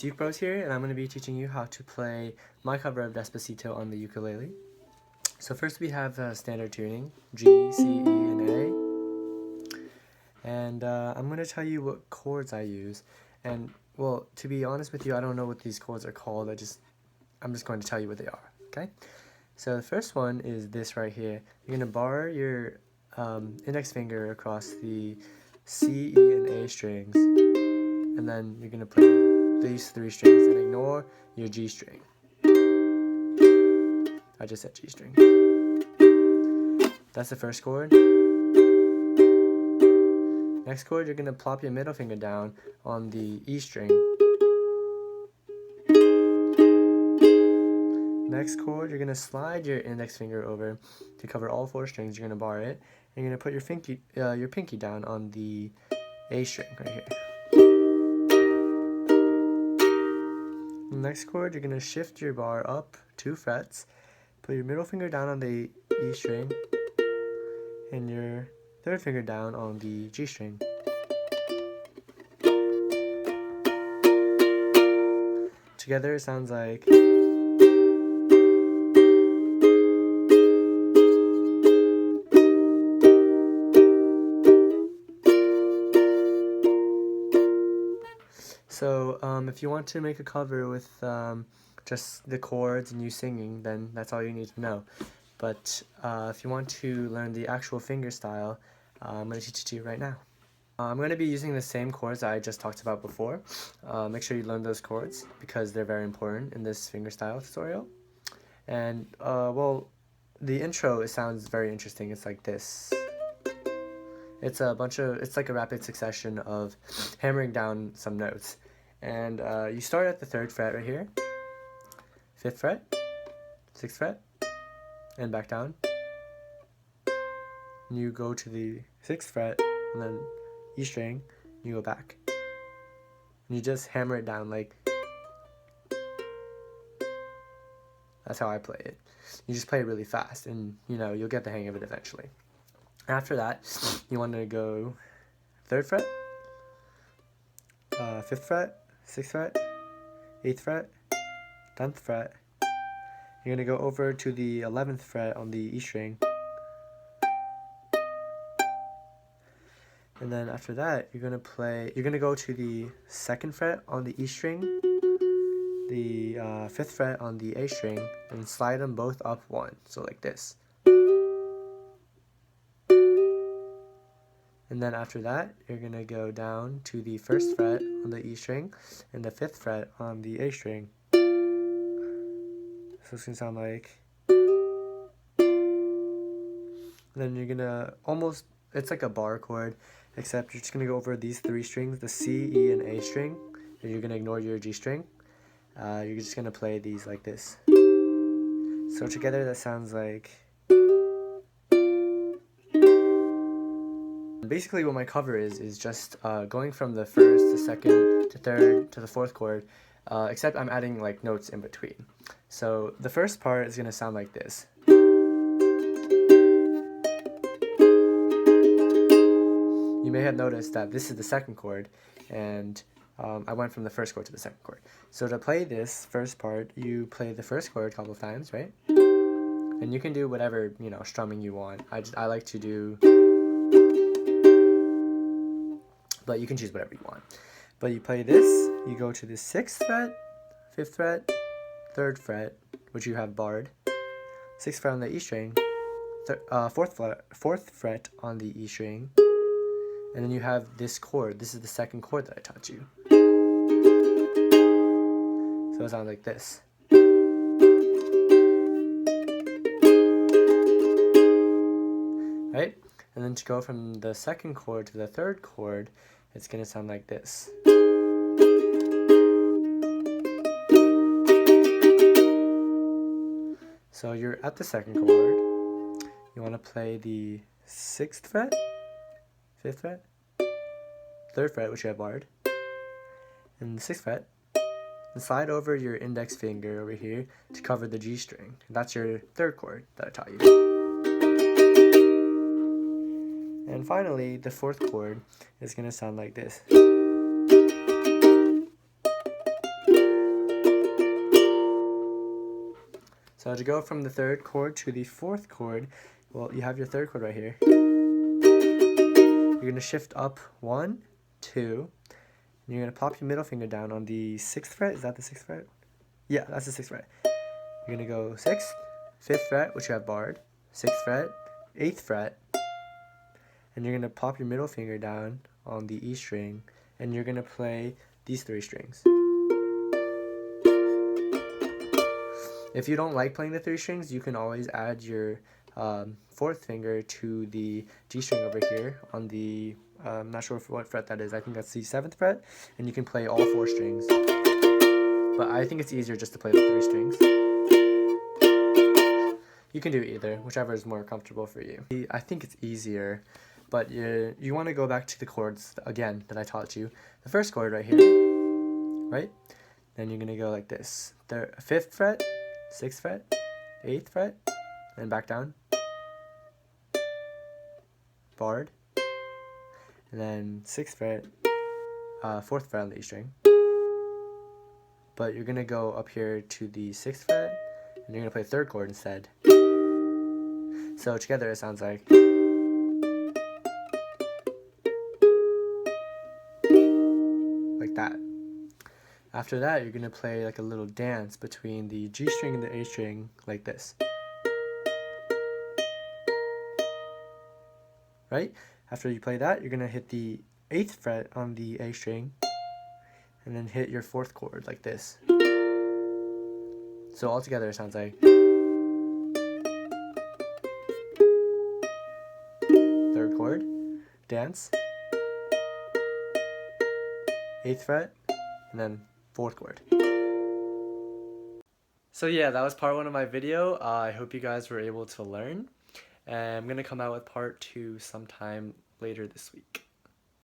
Duke Bros here, and I'm going to be teaching you how to play my cover of Despacito on the ukulele. So first we have standard tuning, G, C, E, and A. And I'm going to tell you what chords I use. And, well, to be honest with you, I don't know what these chords are called. I'm just going to tell you what they are, okay? So the first one is this right here. You're going to bar your index finger across the C, E, and A strings. And then you're going to play these three strings and ignore your G string. I just said G string. That's the first chord. Next chord, you're going to plop your middle finger down on the E string. Next chord, you're going to slide your index finger over to cover all four strings. You're going to bar it. And you're going to put your pinky down on the A string right here. Next chord, you're going to shift your bar up 2 frets, put your middle finger down on the E string, and your third finger down on the G string. Together it sounds like... So if you want to make a cover with just the chords and you singing, then that's all you need to know. But if you want to learn the actual fingerstyle, I'm going to teach it to you right now. I'm going to be using the same chords that I just talked about before. Make sure you learn those chords because they're very important in this fingerstyle tutorial. And well, the intro, it sounds very interesting. It's like this. It's like a rapid succession of hammering down some notes. And you start at the 3rd fret right here, 5th fret, 6th fret, and back down. And you go to the 6th fret, and then E string, and you go back. And you just hammer it down like... That's how I play it. You just play it really fast, and you'll get the hang of it eventually. After that, you want to go 3rd fret, 5th fret, 6th fret, 8th fret, 10th fret. You're going to go over to the 11th fret on the E string. And then after that, you're going to go to the 2nd fret on the E string, the 5th fret on the A string, and slide them both up 1, so like this. And then after that, you're going to go down to the 1st fret on the E string and the 5th fret on the A string. So it's going to sound like... And then you're going to it's like a bar chord, except you're just going to go over these 3 strings, the C, E, and A string, and you're going to ignore your G string. You're just going to play these like this. So together that sounds like... Basically what my cover is just going from the 1st to 2nd to 3rd to the 4th chord, except I'm adding like notes in between. So the first part is going to sound like this. You may have noticed that this is the 2nd chord, and I went from the 1st chord to the 2nd chord. So to play this first part, you play the 1st chord a couple of times, right? And you can do whatever, strumming you want. I like to do... But you can choose whatever you want. But you play this, you go to the 6th fret, 5th fret, 3rd fret, which you have barred, 6th fret on the E string, 4th fret on the E string, and then you have this chord. This is the 2nd chord that I taught you. So it sounds like this. Right? And then to go from the 2nd chord to the 3rd chord, it's going to sound like this. So you're at the 2nd chord. You want to play the 6th fret, 5th fret, 3rd fret, which you have barred, and the 6th fret. And slide over your index finger over here to cover the G string. That's your 3rd chord that I taught you. And finally, the 4th chord is going to sound like this. So to go from the third chord to the fourth chord, well, you have your third chord right here. You're going to shift up 1, 2, and you're going to pop your middle finger down on the 6th fret. Is that the 6th fret? Yeah, that's the 6th fret. You're going to go 6th, 5th fret, which you have barred, 6th fret, 8th fret, and you're going to pop your middle finger down on the E string, and you're going to play these 3 strings. If you don't like playing the 3 strings, you can always add your 4th finger to the G string over here on the, I'm not sure what fret that is, I think that's the 7th fret, and you can play all 4 strings. But I think it's easier just to play the 3 strings. You can do either, whichever is more comfortable for you. I think it's easier, but you want to go back to the chords again that I taught you. The first chord right here, right? Then you're going to go like this. The 5th fret, 6th fret, 8th fret, and back down. Barred. And then 6th fret, 4th fret on the E string. But you're going to go up here to the 6th fret, and you're going to play 3rd chord instead. So together it sounds like that. After that, you're going to play like a little dance between the G string and the A string like this. Right? After you play that, you're going to hit the 8th fret on the A string and then hit your 4th chord like this. So all together it sounds like 3rd chord, dance, 8th fret, and then 4th chord. So yeah, that was part 1 of my video. I hope you guys were able to learn. And I'm going to come out with part 2 sometime later this week.